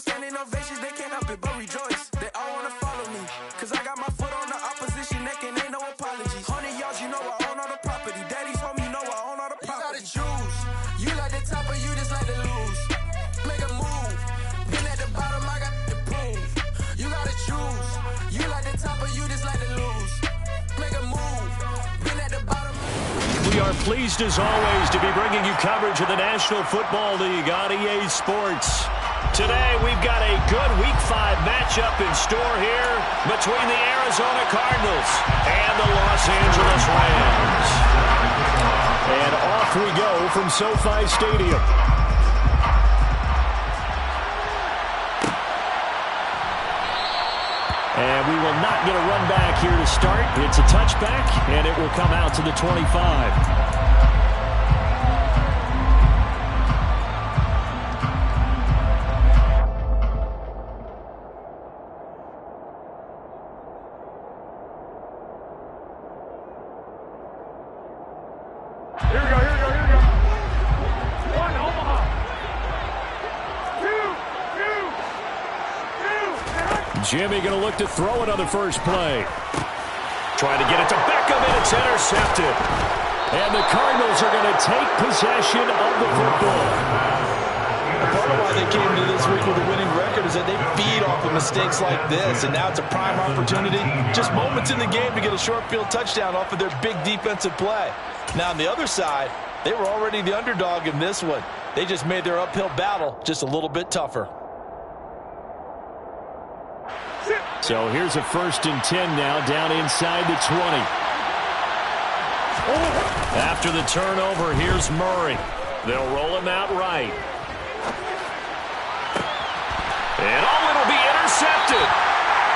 standing ovations, they can't help it but rejoice. They all wanna follow me, cause I got my foot on the opposition neck and ain't no apologies. 100 yards, you know I own all the property. Daddy's home, you know I own all the property. You gotta choose. You like the top or you just like to lose. Make a move. Been at the bottom, I got to prove. You gotta choose. You like the top or you just like to lose. Make a move. Been at the bottom. We are pleased as always to be bringing you coverage of the National Football League on EA Sports. Today we've got a good Week 5 matchup in store here between the Arizona Cardinals and the Los Angeles Rams. And off we go from SoFi Stadium. And we will not get a run back here to start. It's a touchback, and it will come out to the 25. Jimmy going to look to throw it on the first play. Trying to get it to Beckham, and it's intercepted. And the Cardinals are going to take possession of the football. Part of why they came to this week with a winning record is that they feed off of mistakes like this, and now it's a prime opportunity. Just moments in the game to get a short field touchdown off of their big defensive play. Now on the other side, they were already the underdog in this one. They just made their uphill battle just a little bit tougher. So here's a 1st and 10 now, down inside the 20. After the turnover, here's Murray. They'll roll him out right. And it'll be intercepted.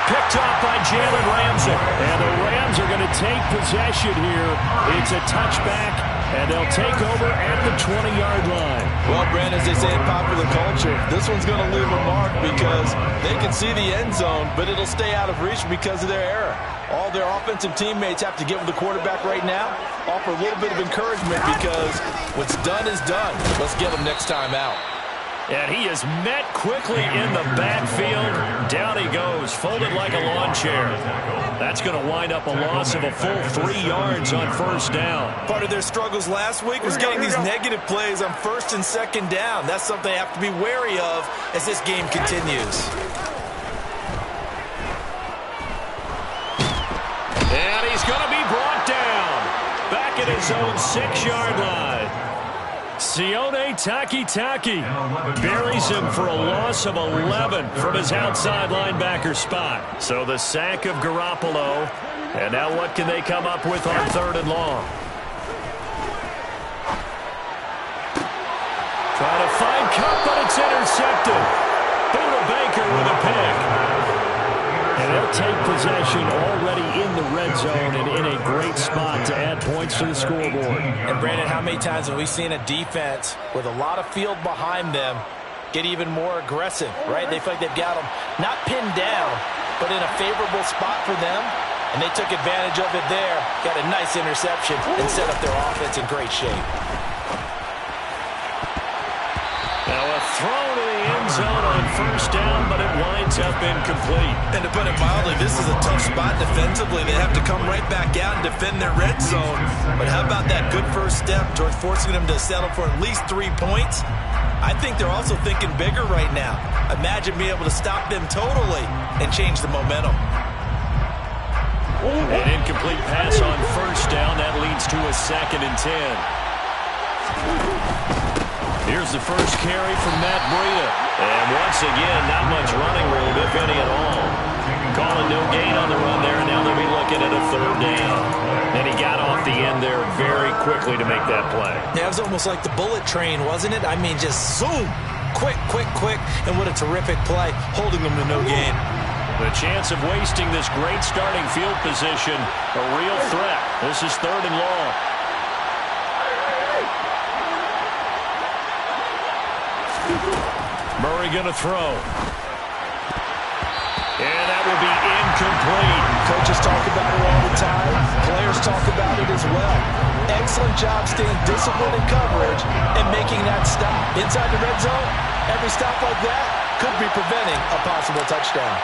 Picked off by Jalen Ramsey. And the Rams are going to take possession here. It's a touchback, and they'll take over at the 20-yard line. Well, Brandon, as they say in popular culture, this one's going to leave a mark because they can see the end zone, but it'll stay out of reach because of their error. All their offensive teammates have to get with the quarterback right now, offer a little bit of encouragement because what's done is done. Let's get them next time out. And he is met quickly in the backfield. Down he goes, folded like a lawn chair. That's going to wind up a loss of a full 3 yards on 1st down. Part of their struggles last week was getting these negative plays on 1st and 2nd down. That's something they have to be wary of as this game continues. And he's going to be brought down. Back at his own 6-yard line. Sione Takitaki buries him for a loss of 11 from his outside linebacker spot. So the sack of Garoppolo. And now what can they come up with on 3rd and long? Trying to find Cup, but it's intercepted. Buda Baker with a pick. And they'll take possession already in the red zone and in a great spot to add points to the scoreboard. And, Brandon, how many times have we seen a defense with a lot of field behind them get even more aggressive, right? They feel like they've got them not pinned down, but in a favorable spot for them, and they took advantage of it there, got a nice interception, and set up their offense in great shape. Now a throw to the end zone on 1st down, but it winds up incomplete. And to put it mildly, this is a tough spot defensively. They have to come right back out and defend their red zone. But how about that good first step towards forcing them to settle for at least 3 points? I think they're also thinking bigger right now. Imagine being able to stop them totally and change the momentum. An incomplete pass on 1st down. That leads to a 2nd and 10. Here's the first carry from Matt Breida. And once again, not much running room, if any at all. Calling no gain on the run there, and now they'll be looking at a 3rd down. And he got off the end there very quickly to make that play. Yeah, it was almost like the bullet train, wasn't it? I mean, just zoom. Quick, quick, quick. And what a terrific play, holding them to no gain. The chance of wasting this great starting field position, a real threat. This is 3rd and long. Murray going to throw. And that will be incomplete. Coaches talk about it all the time. Players talk about it as well. Excellent job staying disciplined in coverage and making that stop. Inside the red zone, every stop like that, could be preventing a possible touchdown.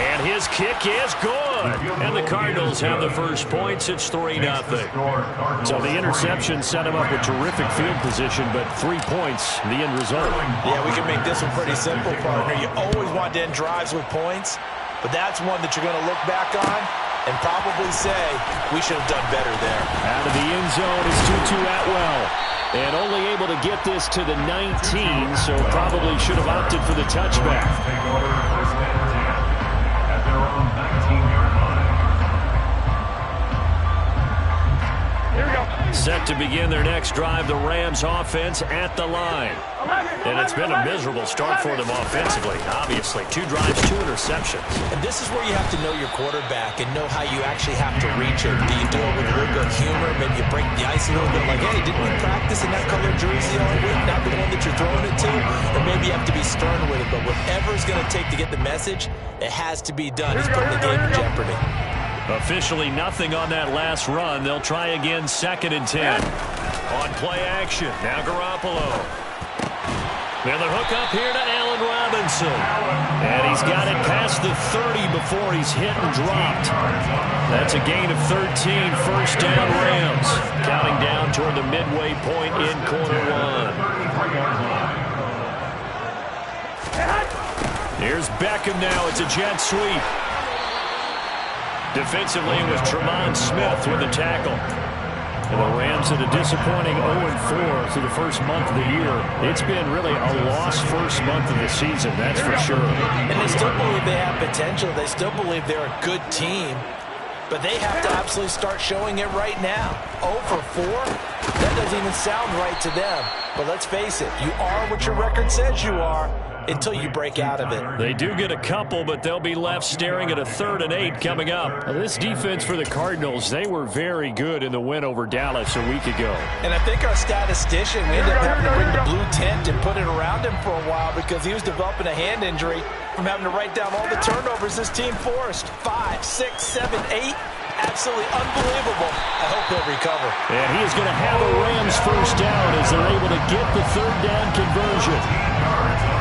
And his kick is good. And the Cardinals have the first points. It's 3-0. So the interception set him up with terrific field position, but 3 points, the end result. Yeah, we can make this one pretty simple, partner. You always want to end drives with points, but that's one that you're going to look back on and probably say, we should have done better there. Out of the end zone is Tutu Atwell. And only able to get this to the 19, so probably should have opted for the touchback. Set to begin their next drive, the Rams offense at the line. And it's been a miserable start for them offensively, obviously. 2 drives, 2 interceptions. And this is where you have to know your quarterback and know how you actually have to reach him. Do you do it with a little bit of humor? Maybe you break the ice a little bit like, hey, didn't we practice in that color jersey all week? Not the one that you're throwing it to? Or maybe you have to be stern with it. But whatever it's going to take to get the message, it has to be done. He's putting the game in jeopardy. Officially nothing on that last run. They'll try again, 2nd and 10. On play action, now Garoppolo. And the hook up here to Allen Robinson. And he's got it past the 30 before he's hit and dropped. That's a gain of 13, first down Rams. Counting down toward the midway point in quarter 1. Here's Beckham now. It's a jet sweep. Defensively, it was Tremont Smith with the tackle. And the Rams had a disappointing 0-4 through the first month of the year. It's been really a lost first month of the season, that's for sure. And they still believe they have potential. They still believe they're a good team. But they have to absolutely start showing it right now. 0-4? That doesn't even sound right to them. But let's face it, you are what your record says you are until you break out of it. They do get a couple, but they'll be left staring at a 3rd and 8 coming up. Now, this defense for the Cardinals, they were very good in the win over Dallas a week ago. And I think our statistician, we ended up having to bring the blue tent and put it around him for a while because he was developing a hand injury from having to write down all the turnovers this team forced. 5, 6, 7, 8. Absolutely unbelievable. I hope he'll recover. And he is going to have a Rams first down as they're able to get the 3rd down conversion.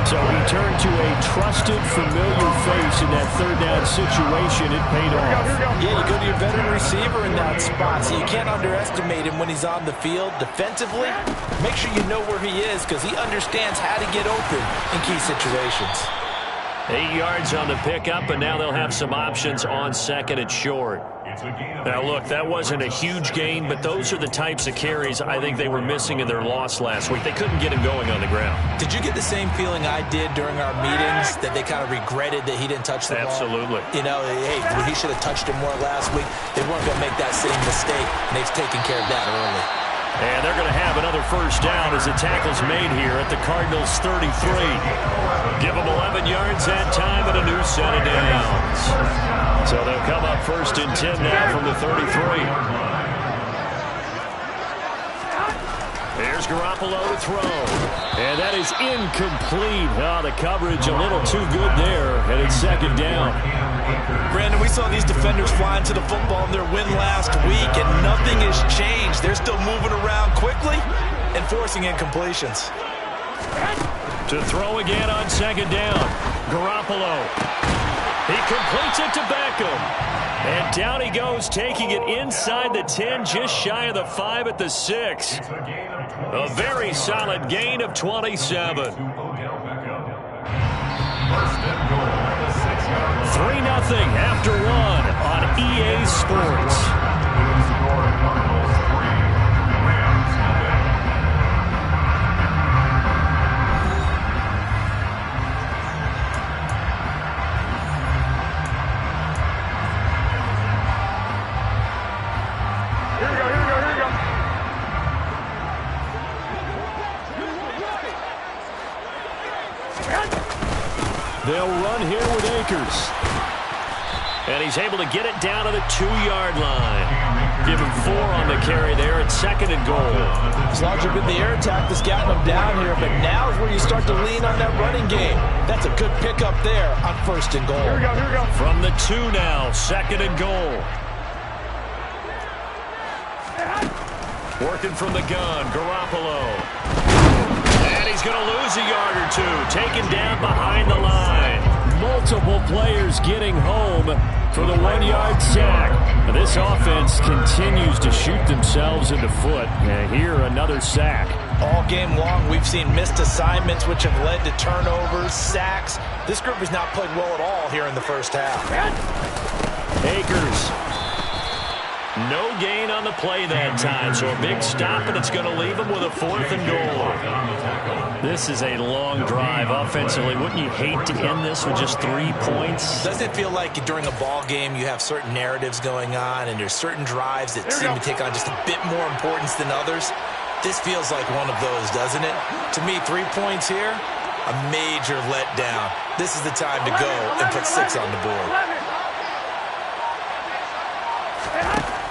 So he turned to a trusted, familiar face in that 3rd down situation. It paid off. Yeah, you go to your veteran receiver in that spot, so you can't underestimate him when he's on the field. Defensively, make sure you know where he is because he understands how to get open in key situations. 8 yards on the pickup, and now they'll have some options on 2nd and short. Now, look, that wasn't a huge gain, but those are the types of carries I think they were missing in their loss last week. They couldn't get him going on the ground. Did you get the same feeling I did during our meetings, that they kind of regretted that he didn't touch the ball? Absolutely. You know, hey, he should have touched him more last week. They weren't going to make that same mistake, and they've taken care of that early. And they're going to have another first down as the tackle's made here at the Cardinals' 33. Give them 11 yards that time and a new set of downs. So they'll come up 1st and 10 now from the 33. There's Garoppolo to throw. And that is incomplete. Oh, the coverage a little too good there, and it's 2nd down. Brandon, we saw these defenders flying to the football in their win last week, and nothing has changed. They're still moving around quickly and forcing incompletions. To throw again on 2nd down. Garoppolo. He completes it to Beckham. And down he goes, taking it inside the 10, just shy of the 5 at the 6. A very solid gain of 27. 3-0 after 1 on EA Sports. They'll run here with Akers. And he's able to get it down to the 2-yard line. Give him 4 on the carry there at 2nd and goal. As long as you've been the air attack that's gotten him down here, but now is where you start to lean on that running game. That's a good pickup there on 1st and goal. Here we go. From the 2 now, 2nd and goal. Working from the gun, Garoppolo. And he's going to lose a yard or two. Taken down behind the line. Multiple players getting home for the 1-yard sack. Now, this offense continues to shoot themselves in the foot. And here, another sack. All game long, we've seen missed assignments, which have led to turnovers, sacks. This group has not played well at all here in the first half. Akers. No gain on the play that time, so a big stop, and it's going to leave him with a 4th and goal. This is a long drive offensively. Wouldn't you hate to end this with just 3 points? Doesn't it feel like during a ball game you have certain narratives going on, and there's certain drives that seem to take on just a bit more importance than others? This feels like one of those, doesn't it? To me, 3 points here, a major letdown. This is the time to go and put 6 on the board.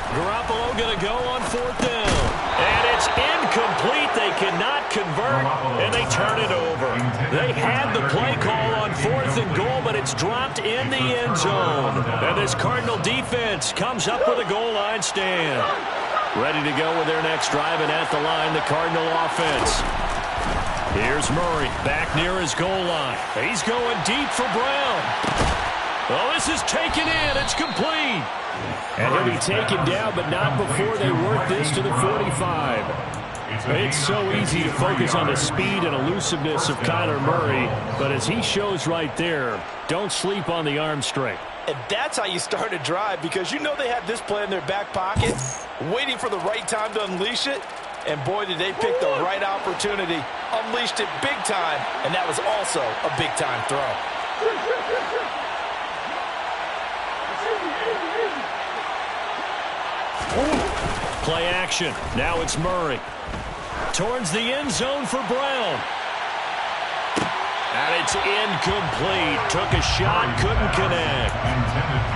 Garoppolo going to go on 4th down. And it's incomplete. They cannot convert, and they turn it over. They had the play call on 4th and goal, but it's dropped in the end zone. And this Cardinal defense comes up with a goal line stand. Ready to go with their next drive, and at the line, the Cardinal offense. Here's Murray back near his goal line. He's going deep for Brown. Oh, this is taken in. It's complete. And he'll be taken down, but not before they work this to the 45. It's so easy to focus on the speed and elusiveness of Kyler Murray, but as he shows right there, don't sleep on the arm strength. And that's how you start a drive, because you know they have this play in their back pocket, waiting for the right time to unleash it. And boy, did they pick the right opportunity. Unleashed it big time, and that was also a big-time throw. Play action. Now it's Murray. Towards the end zone for Brown. And it's incomplete. Took a shot, couldn't connect.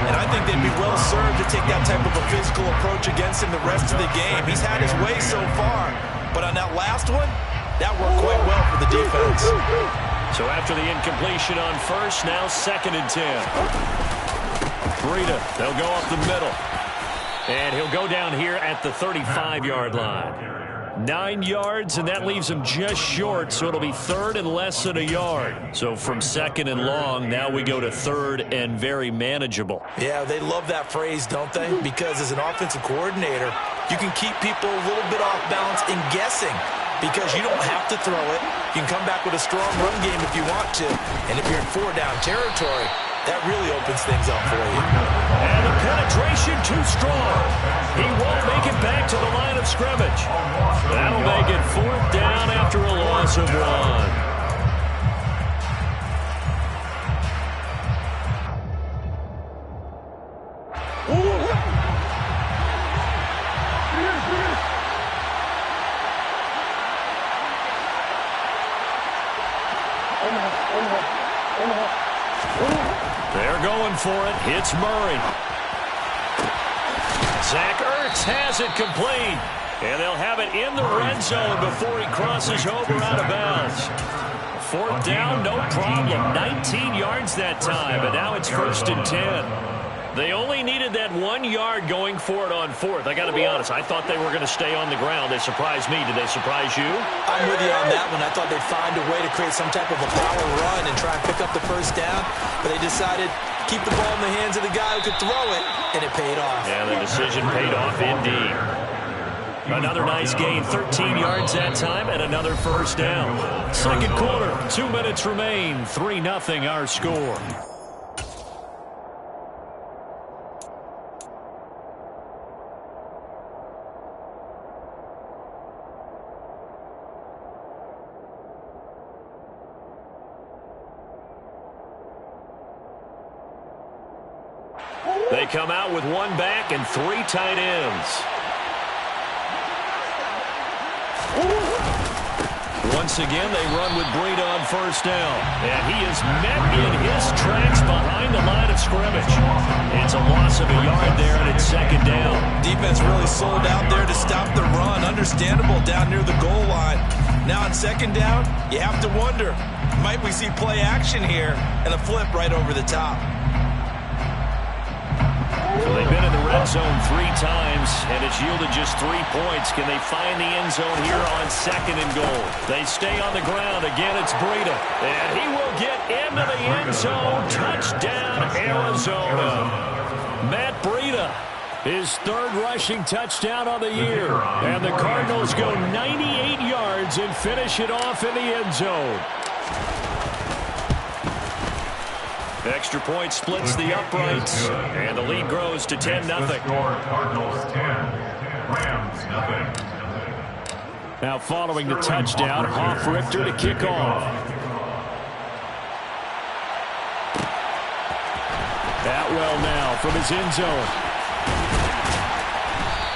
And I think they'd be well served to take that type of a physical approach against him the rest of the game. He's had his way so far. But on that last one, that worked quite well for the defense. So after the incompletion on 1st, now 2nd and 10. Breida, they'll go up the middle. And he'll go down here at the 35-yard line. 9 yards, and that leaves him just short, so it'll be 3rd and less than a yard. So from 2nd and long, now we go to 3rd and very manageable. Yeah, they love that phrase, don't they? Because as an offensive coordinator, you can keep people a little bit off balance and guessing, because you don't have to throw it. You can come back with a strong run game if you want to. And if you're in 4-down territory, that really opens things up for you. And the penetration too strong. He won't make it back to the line of scrimmage. That'll make it 4th down after a loss of 1. They're going for it. Hits Murray. Zach Ertz has it complete. And they'll have it in the red zone before he crosses over out of bounds. 4th down, no problem. 19 yards that time, but now it's 1st and 10. They only needed that 1 yard going for it on 4th. I got to be honest, I thought they were going to stay on the ground. They surprised me. Did they surprise you? I'm with you on that one. I thought they'd find a way to create some type of a power run and try and pick up the 1st down, but they decided keep the ball in the hands of the guy who could throw it, and it paid off. Yeah, the decision paid off indeed. Another nice gain, 13 yards that time, and another 1st down. 2nd quarter, 2 minutes remain, 3-0 our score. They come out with 1 back and 3 tight ends. Once again, they run with Breida on 1st down. And he is met in his tracks behind the line of scrimmage. It's a loss of a yard there, and it's 2nd down. Defense really sold out there to stop the run. Understandable down near the goal line. Now on 2nd down, you have to wonder, might we see play action here and a flip right over the top? So they've been in the red zone 3 times, and it's yielded just 3 points. Can they find the end zone here on 2nd and goal? They stay on the ground. Again, it's Breida. And he will get into the end zone. Touchdown, Arizona. Matt Breida, his 3rd rushing touchdown of the year. And the Cardinals go 98 yards and finish it off in the end zone. Extra point splits the uprights, and the lead grows to 10-0. Cardinals 10, Rams nothing. Now following the touchdown, Hoff-Richter to kick off. Atwell now from his end zone.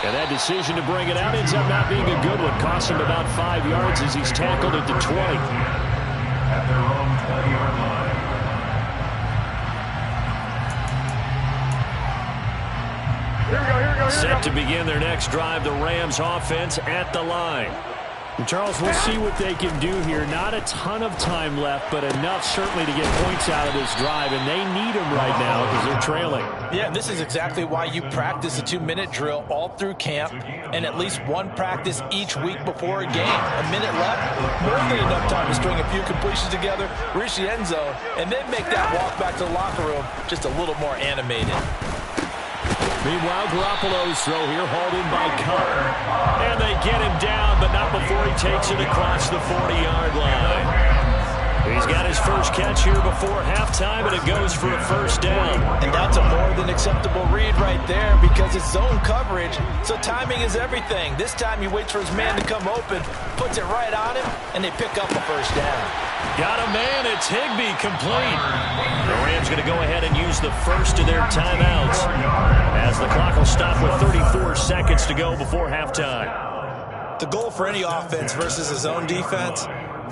And that decision to bring it out ends up not being a good one. Cost him about 5 yards as he's tackled at the 20. At their own 20-yard line. Set to begin their next drive, the Rams offense at the line. And Charles, we'll see what they can do here. Not a ton of time left, but enough certainly to get points out of this drive, and they need them right now because they're trailing. Yeah, and this is exactly why you practice a 2-minute drill all through camp and at least one practice each week before a game. A minute left, more than enough time to string a few completions together, reach the end zone, and then make that walk back to the locker room just a little more animated. Meanwhile, Garoppolo's throw here hauled in by Carr. And they get him down, but not before he takes it across the 40-yard line. He's got his first catch here before halftime, and it goes for a first down. And that's a more than acceptable read right there because it's zone coverage, so timing is everything. This time he waits for his man to come open, puts it right on him, and they pick up a first down. Got a man, it's Higbee, complete. The Rams going to go ahead and use the first of their timeouts as the clock will stop with 34 seconds to go before halftime. The goal for any offense versus a zone defense,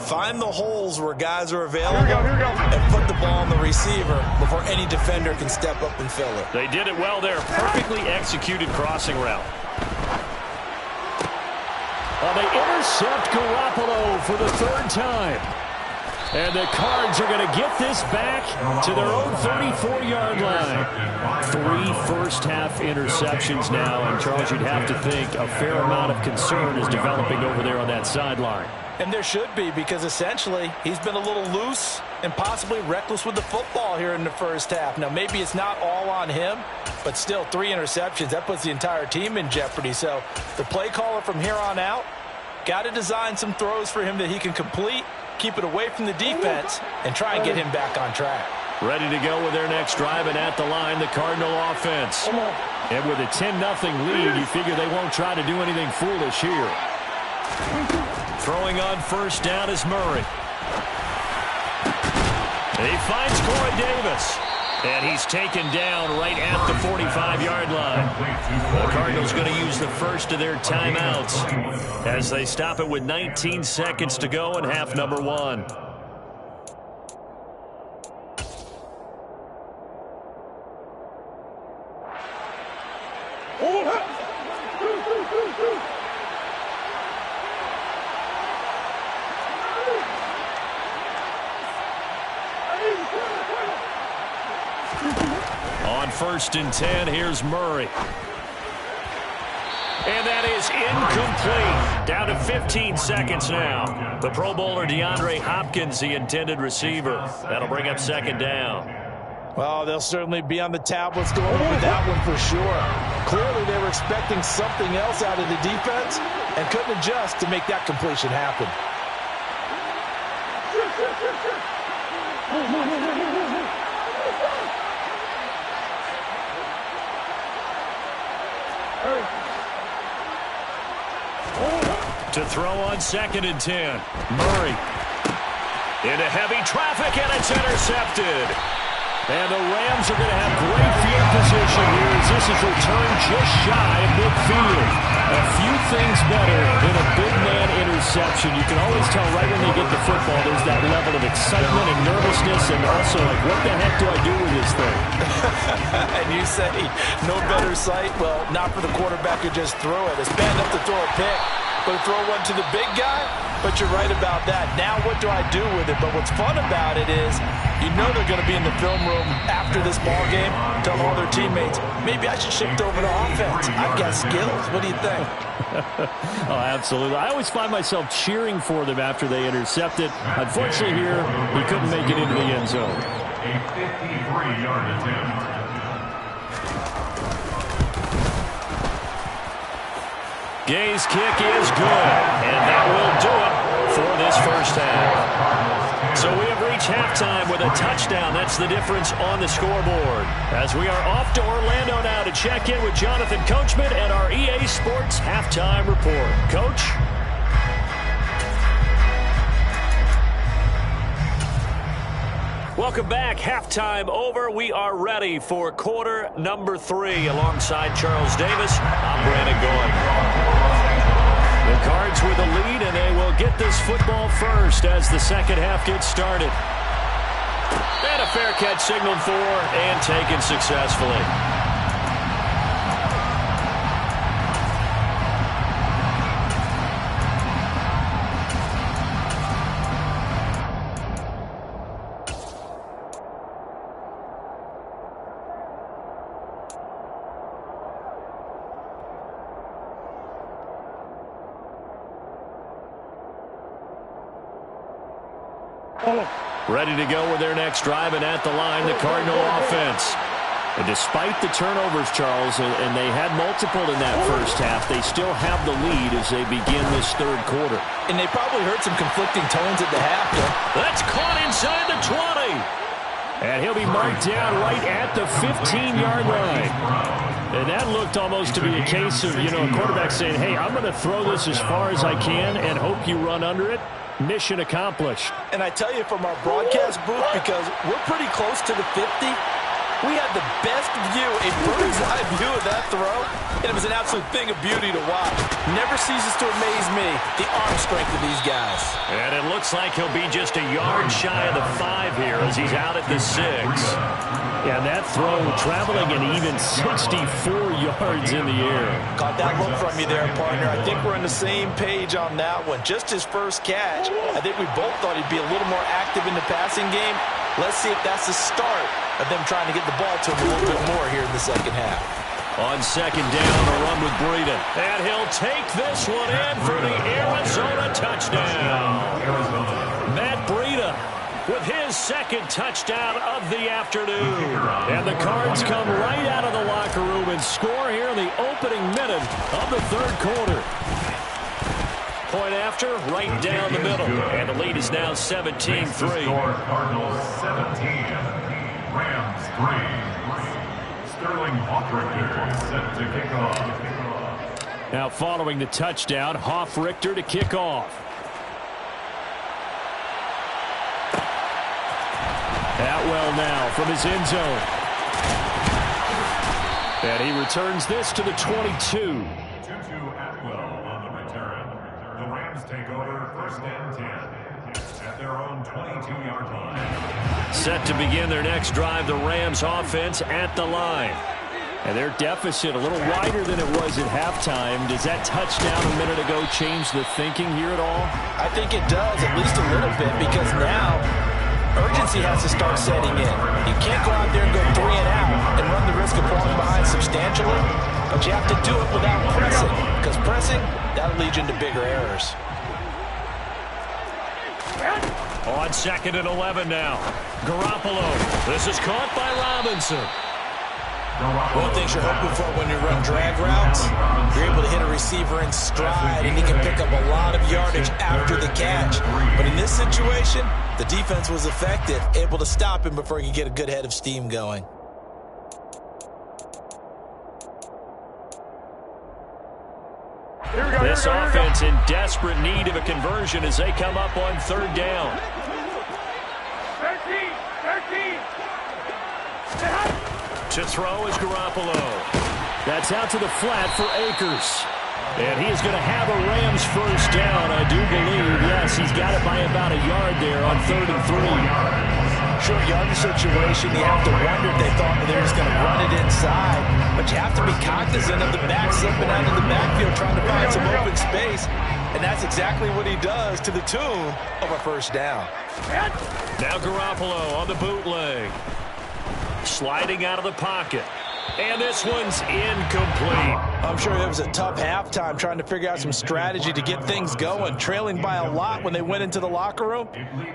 find the holes where guys are available and put the ball on the receiver before any defender can step up and fill it. They did it well there. Perfectly executed crossing route. Well, they intercept Garoppolo for the 3rd time. And the Cards are going to get this back to their own 34-yard line. 3 first-half interceptions now. And, Charles, you'd have to think a fair amount of concern is developing over there on that sideline. And there should be, because essentially he's been a little loose and possibly reckless with the football here in the first half. Now, maybe it's not all on him, but still 3 interceptions. That puts the entire team in jeopardy. So the play caller from here on out got to design some throws for him that he can complete, keep it away from the defense, and try and get him back on track. Ready to go with their next drive, and at the line, the Cardinal offense. And with a 10-0 lead, you figure they won't try to do anything foolish here. Throwing on first down is Murray. He finds Corey Davis. And he's taken down right at the 45-yard line. The Cardinals going to use the first of their timeouts as they stop it with 19 seconds to go in half number 1. On 1st and 10, here's Murray. And that is incomplete. Down to 15 seconds now. The Pro Bowler DeAndre Hopkins, the intended receiver. That'll bring up 2nd down. Well, they'll certainly be on the tablets going over that one for sure. Clearly, they were expecting something else out of the defense and couldn't adjust to make that completion happen. To throw on 2nd and 10. Murray into heavy traffic, and it's intercepted. And the Rams are going to have great field position here as this is returned just shy of midfield. A few things better than a big man interception. You can always tell right when they get the football, there's that level of excitement and nervousness, and also like, what the heck do I do with this thing? And you say, no better sight? Well, not for the quarterback who just threw it. It's bad enough to throw a pick, but throw one to the big guy? But you're right about that. Now what do I do with it? But what's fun about it is you know they're going to be in the film room after this ball game, tell all their teammates, maybe I should shift over to offense. I've got skills. What do you think? Oh, absolutely. I always find myself cheering for them after they intercept it. Unfortunately here, he couldn't make it into the end zone. A 53-yard attempt. Gay's kick is good, and that will do it for this first half. So we have reached halftime with a touchdown. That's the difference on the scoreboard. As we are off to Orlando now to check in with Jonathan Coachman and our EA Sports Halftime Report. Coach? Welcome back. Halftime over. We are ready for quarter number 3. Alongside Charles Davis, I'm Brandon Goy. The Cards with the lead, and they will get this football first as the second half gets started. And a fair catch signaled for and taken successfully. Ready to go with their next drive, and at the line, the Cardinal offense. And despite the turnovers, Charles, and they had multiple in that first half, they still have the lead as they begin this third quarter. And they probably heard some conflicting tones at the half. That's caught inside the 20. And he'll be marked down right at the 15-yard line. And that looked almost to be a case of, a quarterback saying, hey, I'm going to throw this as far as I can and hope you run under it. Mission accomplished. And I tell you from our broadcast booth, because we're pretty close to the 50, we had the best view, a bird's eye view of that throw, and it was an absolute thing of beauty to watch. Never ceases to amaze me, the arm strength of these guys. And it looks like he'll be just a yard shy of the 5 here as he's out at the 6. Yeah, that throw traveling an even 64 yards in the air. Got that look from you there, partner. I think we're on the same page on that one. Just his first catch. I think we both thought he'd be a little more active in the passing game. Let's see if that's the start of them trying to get the ball to him a little bit more here in the second half. On second down, a run with Breida. And he'll take this one in for the Arizona touchdown. Matt Breida with his second touchdown of the afternoon. And the Cards come right out of the locker room and score here in the opening minute of the third quarter. Point after, right down the middle. And the lead is now 17-3. Cardinals 17, Rams 3. Sterling Hoffrichter set to kick off. Now following the touchdown, Hoffrichter to kick off. Atwell now from his end zone. And he returns this to the 22. Tutu Atwell on the return. The Rams take over first and 10 at their own 22-yard line. Set to begin their next drive, the Rams offense at the line. And their deficit a little wider than it was at halftime. Does that touchdown a minute ago change the thinking here at all? I think it does, at least a little bit, because now urgency has to start setting in. You can't go out there and go 3 and out and run the risk of falling behind substantially, but you have to do it without pressing, because pressing, that'll lead you into bigger errors. On second and 11 now. Garoppolo. This is caught by Robinson. One thing you're hoping for when you run drag routes, you're able to hit a receiver in stride, and he can pick up a lot of yardage after the catch. But in this situation, the defense was effective, able to stop him before he could get a good head of steam going. This offense in desperate need of a conversion as they come up on third down. 13. To throw is Garoppolo. That's out to the flat for Akers. And he is going to have a Rams first down, I do believe. Yes, he's got it by about a yard there on 3rd and 3. Short yardage situation, you have to wonder if they thought that they were just going to run it inside. But you have to be cognizant of the back slipping out of the backfield trying to find some open space. and that's exactly what he does to the tune of a first down. Now Garoppolo on the bootleg. Sliding out of the pocket. And this one's incomplete. I'm sure it was a tough halftime trying to figure out some strategy to get things going, trailing by a lot when they went into the locker room.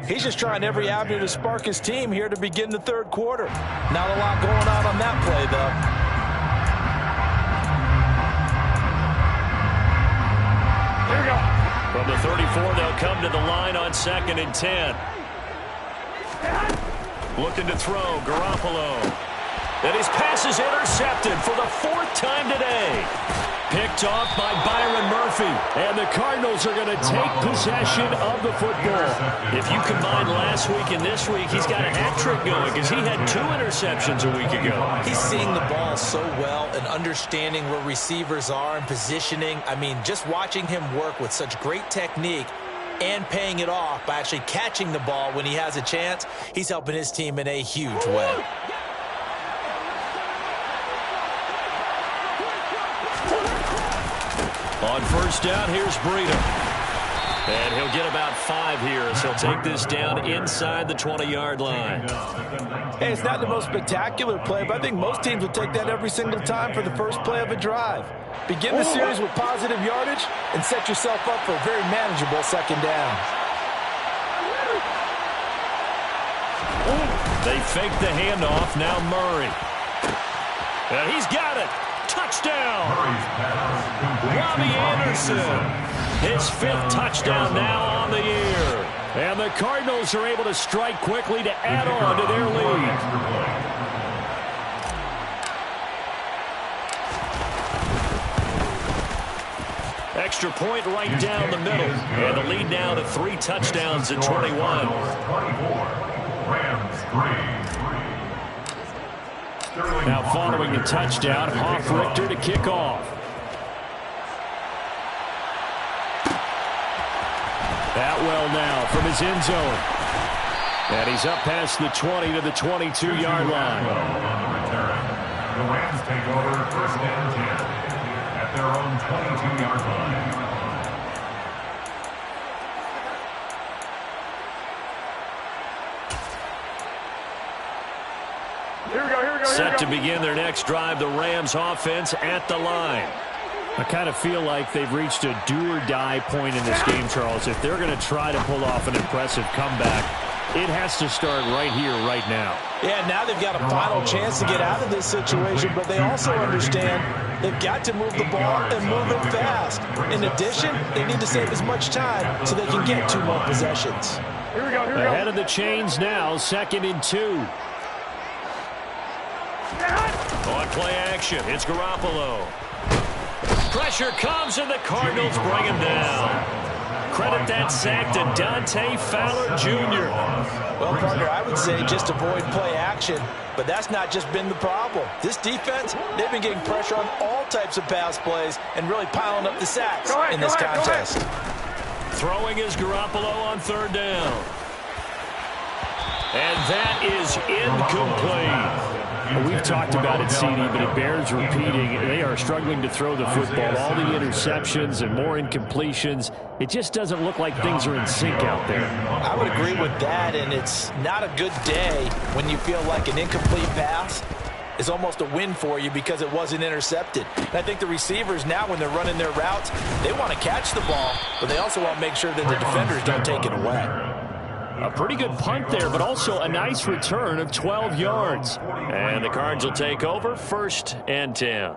He's just trying every avenue to spark his team here to begin the third quarter. Not a lot going on that play, though. Here we go. From the 34, they'll come to the line on 2nd and 10. Looking to throw, Garoppolo. And his pass is intercepted for the 4th time today. Picked off by Byron Murphy. And the Cardinals are going to take possession of the football. If you combine last week and this week, he's got a hat trick going because he had 2 interceptions a week ago. He's seeing the ball so well and understanding where receivers are and positioning. I mean, just watching him work with such great technique and paying it off by actually catching the ball when he has a chance, he's helping his team in a huge way. On first down, here's Breida. And he'll get about 5 here as he'll take this down inside the 20-yard line. Hey, it's not the most spectacular play, but I think most teams will take that every single time for the first play of a drive. Begin the series with positive yardage and set yourself up for a very manageable second down. They fake the handoff. Now Murray. And he's got it. Touchdown. Robbie Anderson. His 5th touchdown now on the year. And the Cardinals are able to strike quickly to add on to their lead. Extra point right down the middle. And the lead now to 3 touchdowns at 21. 24. Rams 3. Now following the touchdown, Hoff-Richter to kick off. Atwell now from his end zone. And he's up past the 20 to the 22-yard line. The Rams take over 1st and 10 at their own 22-yard line. Set to begin their next drive, the Rams offense at the line. I kind of feel like they've reached a do-or-die point in this game, Charles. If they're going to try to pull off an impressive comeback, it has to start right here, right now. Yeah, now they've got a final chance to get out of this situation, but they also understand they've got to move the ball and move it fast. In addition, they need to save as much time so they can get 2 more possessions. Here we go. Ahead of the chains now, 2nd and 2. On play action, it's Garoppolo. Pressure comes, and the Cardinals bring him down. Credit that sack to Dante Fowler Jr. Well, partner, I would say just avoid play action, but that's not just been the problem. This defense, they've been getting pressure on all types of pass plays and really piling up the sacks in this contest. Throwing is Garoppolo on 3rd down. And that is incomplete. We've talked about it, CD, but it bears repeating. They are struggling to throw the football. All the interceptions and more incompletions. It just doesn't look like things are in sync out there. I would agree with that, and it's not a good day when you feel like an incomplete pass is almost a win for you because it wasn't intercepted. And I think the receivers now, when they're running their routes, they want to catch the ball, but they also want to make sure that the defenders don't take it away. A pretty good punt there, but also a nice return of 12 yards. And the Cards will take over 1st and 10.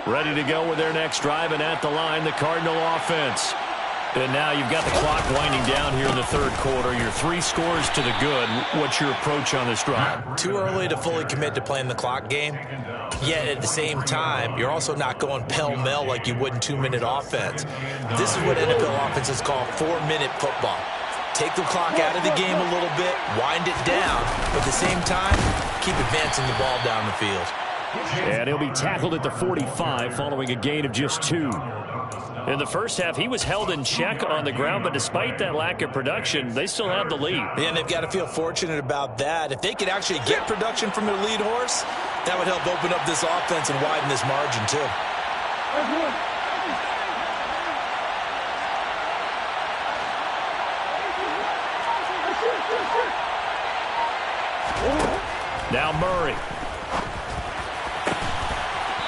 Ready to go with their next drive, and at the line, the Cardinal offense. And now you've got the clock winding down here in the 3rd quarter. You're 3 scores to the good. What's your approach on this drive? Too early to fully commit to playing the clock game. Yet at the same time, you're also not going pell-mell like you would in 2-minute offense. This is what NFL offenses call 4-minute football. Take the clock out of the game a little bit, wind it down, but at the same time, keep advancing the ball down the field. And he'll be tackled at the 45 following a gain of just 2. In the first half, he was held in check on the ground, but despite that lack of production, they still have the lead. And they've got to feel fortunate about that. If they could actually get production from their lead horse, that would help open up this offense and widen this margin too. Now Murray.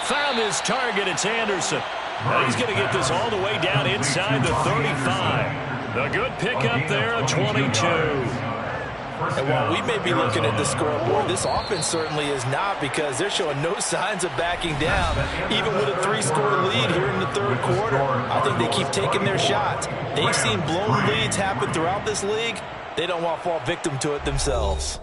Found his target. It's Anderson. Now he's going to get this all the way down inside the 35. A good pickup there of 22. And while we may be looking at the scoreboard, this offense certainly is not, because they're showing no signs of backing down, even with a 3-score lead here in the third quarter. I think they keep taking their shots. They've seen blown leads happen throughout this league. They don't want to fall victim to it themselves.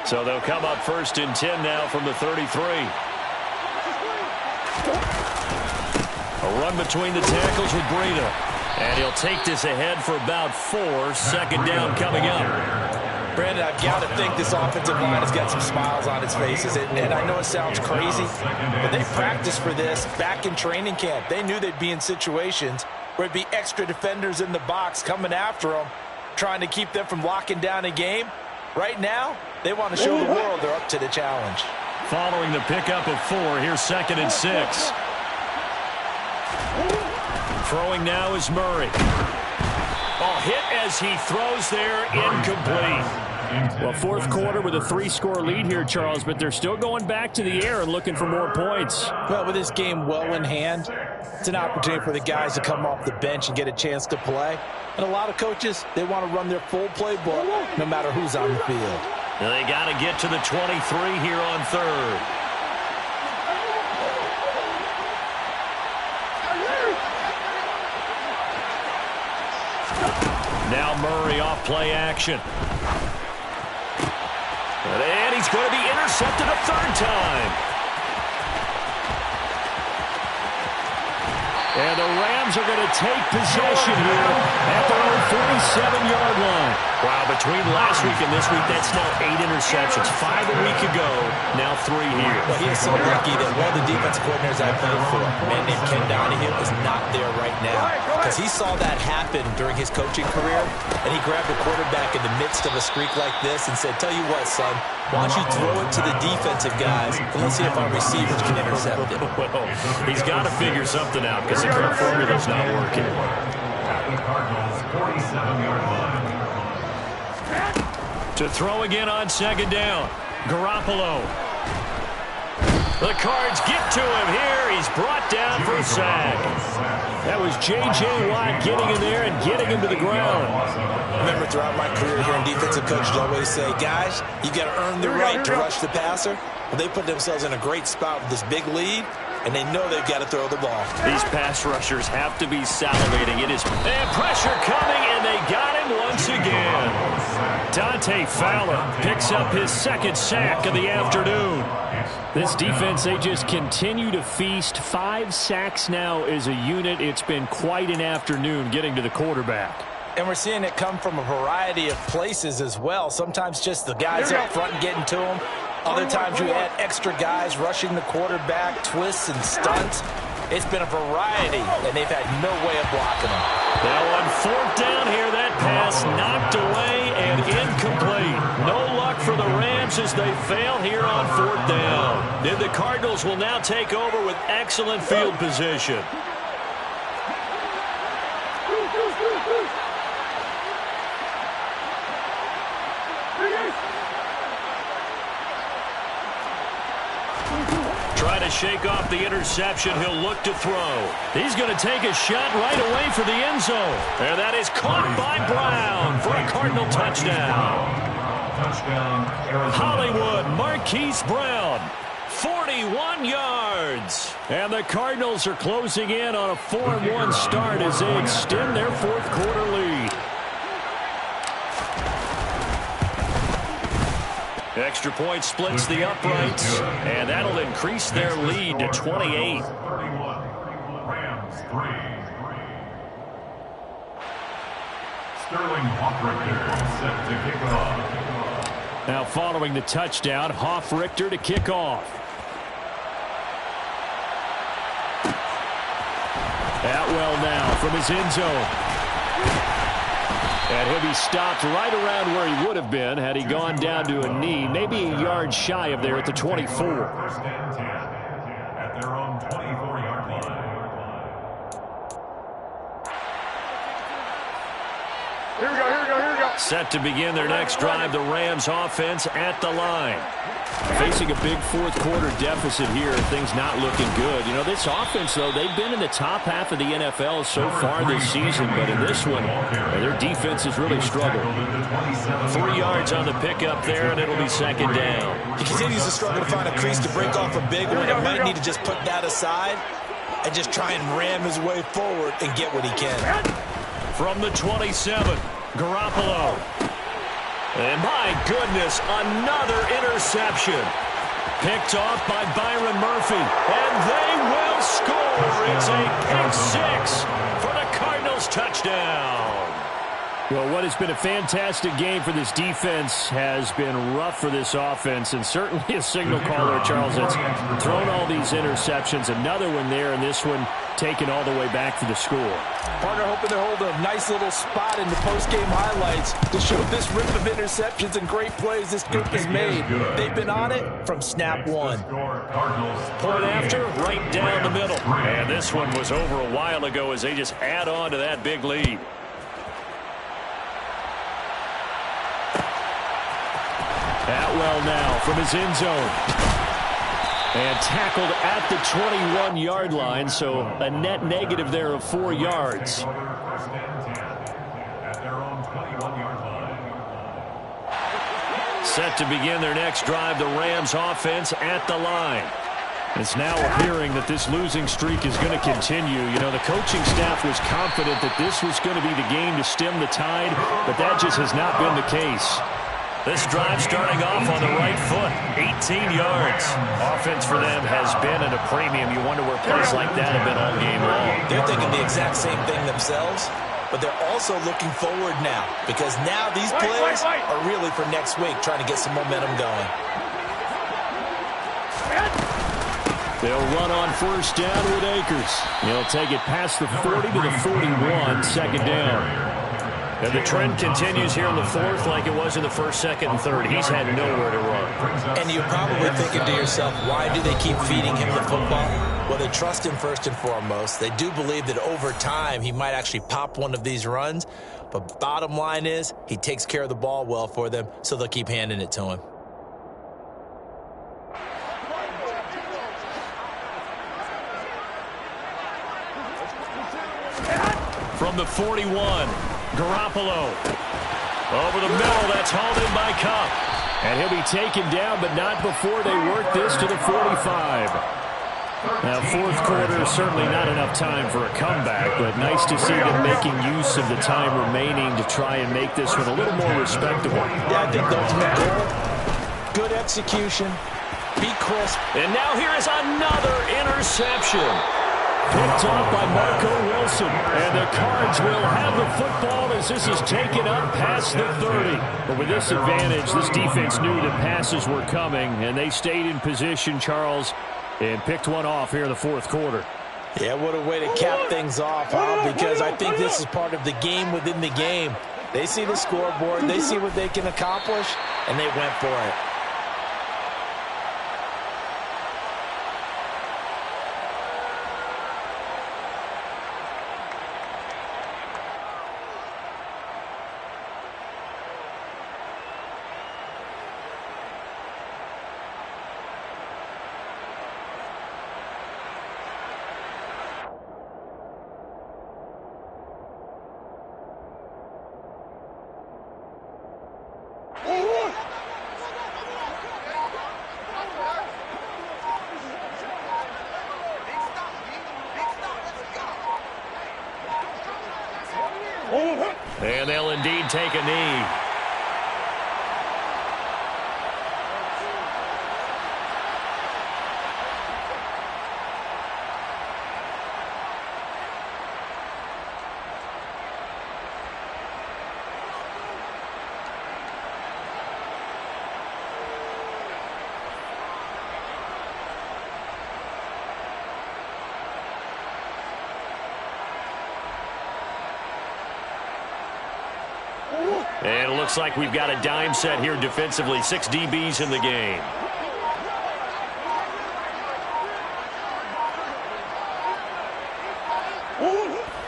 So they'll come up 1st and 10 now from the 33. A run between the tackles with Breida. And he'll take this ahead for about 4. 2nd down coming up. Brandon, I've got to think this offensive line has got some smiles on its faces. And I know it sounds crazy, but they practiced for this back in training camp. They knew they'd be in situations where it'd be extra defenders in the box coming after them, trying to keep them from locking down a game. Right now, they want to show the world they're up to the challenge. Following the pickup of 4, here's 2nd and 6. Throwing now is Murray. Oh, hit as he throws there, incomplete. Well, 4th quarter with a 3-score lead here, Charles, but they're still going back to the air and looking for more points. Well, with this game well in hand, it's an opportunity for the guys to come off the bench and get a chance to play. And a lot of coaches, they want to run their full playbook no matter who's on the field. Now they got to get to the 23 here on 3rd. Now Murray off play action. And he's going to be intercepted a 3rd time. And the Rams are going to take possession here at their own 47-yard line. Wow, between last week and this week, that's now 8 interceptions. 5 a week ago, now 3 here. Well, he is so lucky that one of the defensive coordinators I played for, a man named Ken Donahue, is not there right now, because he saw that happen during his coaching career, and he grabbed the quarterback in the midst of a streak like this and said, "Tell you what, son, why don't you throw it to the defensive guys, and let's see if our receivers can intercept it." Well, he's got to figure something out, because the current formula's not working. At the Cardinals' 47-yard line. To throw again on 2nd down. Garoppolo. The Cards get to him here. He's brought down for a sack. That was J.J. Watt getting in there and getting him to the ground. Remember, throughout my career here in defensive coaches always say, guys, you got to earn the right to rush the passer. Well, they put themselves in a great spot with this big lead, and they know they've got to throw the ball. These pass rushers have to be salivating. It is and pressure coming, and they got him once again. Dante Fowler picks up his 2nd sack of the afternoon. This defense, they just continue to feast. 5 sacks now as a unit. It's been quite an afternoon getting to the quarterback. And we're seeing it come from a variety of places as well. Sometimes just the guys up front getting to him. Other times you add extra guys rushing the quarterback, twists and stunts. It's been a variety, and they've had no way of blocking them. Now on 4th down here, that pass knocked away and incomplete. No luck for the Rams as they fail here on 4th down. Then the Cardinals will now take over with excellent field position. Trying to shake off the interception. He'll look to throw. He's going to take a shot right away for the end zone. And that is caught by Brown for a Cardinal touchdown. Hollywood Marquise Brown, 41 yards. And the Cardinals are closing in on a 4-1 start as they extend their 4th quarter lead. Extra point splits the uprights, and that'll increase their lead to 28. Rams 3, Sterling Hoffrichter set to kick off. Now following the touchdown, Hoffrichter to kick off. Atwell now from his end zone. And he'll be stopped right around where he would have been had he gone down to a knee, maybe a yard shy of there at the 24. First and 10 at their own 24-yard line. Here we go. Set to begin their next drive, the Rams offense at the line. Facing a big fourth quarter deficit here, things not looking good. You know, this offense, though, they've been in the top half of the NFL so far this season, but in this one, their defense has really struggled. 3 yards on the pickup there, and it'll be second down. He continues to struggle to find a crease to break off a big one. He might need to just put that aside and just try and ram his way forward and get what he can. From the 27, Garoppolo. And my goodness, another interception. Picked off by Byron Murphy. And they will score. It's a pick six for the Cardinals touchdown. Well, what has been a fantastic game for this defense has been rough for this offense, and certainly a signal caller, Charles, that's thrown all these interceptions. Another one there, and this one taken all the way back for the score. Partner hoping to hold a nice little spot in the post-game highlights to show this rip of interceptions and great plays this group has made. They've been on it from snap one. Point after, right down the middle. And this one was over a while ago as they just add on to that big lead. Atwell now from his end zone. And tackled at the 21-yard line, so a net negative there of 4 yards. Set to begin their next drive, the Rams offense at the line. It's now appearing that this losing streak is going to continue. You know, the coaching staff was confident that this was going to be the game to stem the tide, but that just has not been the case. This drive starting off on the right foot, 18 yards. Offense for them has been at a premium. You wonder where plays like that have been all game long. They're thinking the exact same thing themselves, but they're also looking forward now because now these plays are really for next week, trying to get some momentum going. They'll run on first down with Akers. He'll take it past the 40 to the 41, second down. And the trend continues here in the fourth like it was in the first, second, and third. He's had nowhere to run. And you're probably thinking to yourself, why do they keep feeding him the football? Well, they trust him first and foremost. They do believe that over time he might actually pop one of these runs. But bottom line is he takes care of the ball well for them, so they'll keep handing it to him. From the 41, Garoppolo. Over the middle, that's hauled in by Kupp. And he'll be taken down, but not before they work this to the 45. Now, fourth quarter, certainly not enough time for a comeback, but nice to see them making use of the time remaining to try and make this one a little more respectable. Yeah, I think the ultimate goal, good execution, be crisp. And now here is another interception. Picked off by Marco Wilson. And the Cards will have the football as this is taken up past the 30. But with this advantage, this defense knew that passes were coming, and they stayed in position, Charles, and picked one off here in the fourth quarter. Yeah, what a way to cap things off, huh? Because I think this is part of the game within the game. They see the scoreboard, they see what they can accomplish, and they went for it. And they'll indeed take a knee. And it looks like we've got a dime set here defensively. 6 DBs in the game.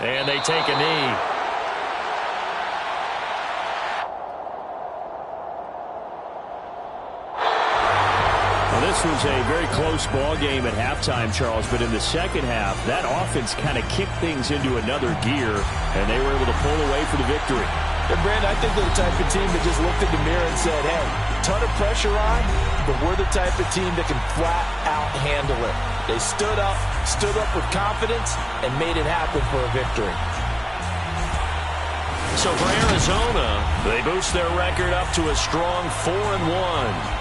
And they take a knee. Well, this was a very close ball game at halftime, Charles, but in the second half, that offense kind of kicked things into another gear, and they were able to pull away for the victory. And Brandon, I think they're the type of team that just looked in the mirror and said, hey, ton of pressure on, but we're the type of team that can flat out handle it. They stood up with confidence, and made it happen for a victory. So for Arizona, they boost their record up to a strong 4-1.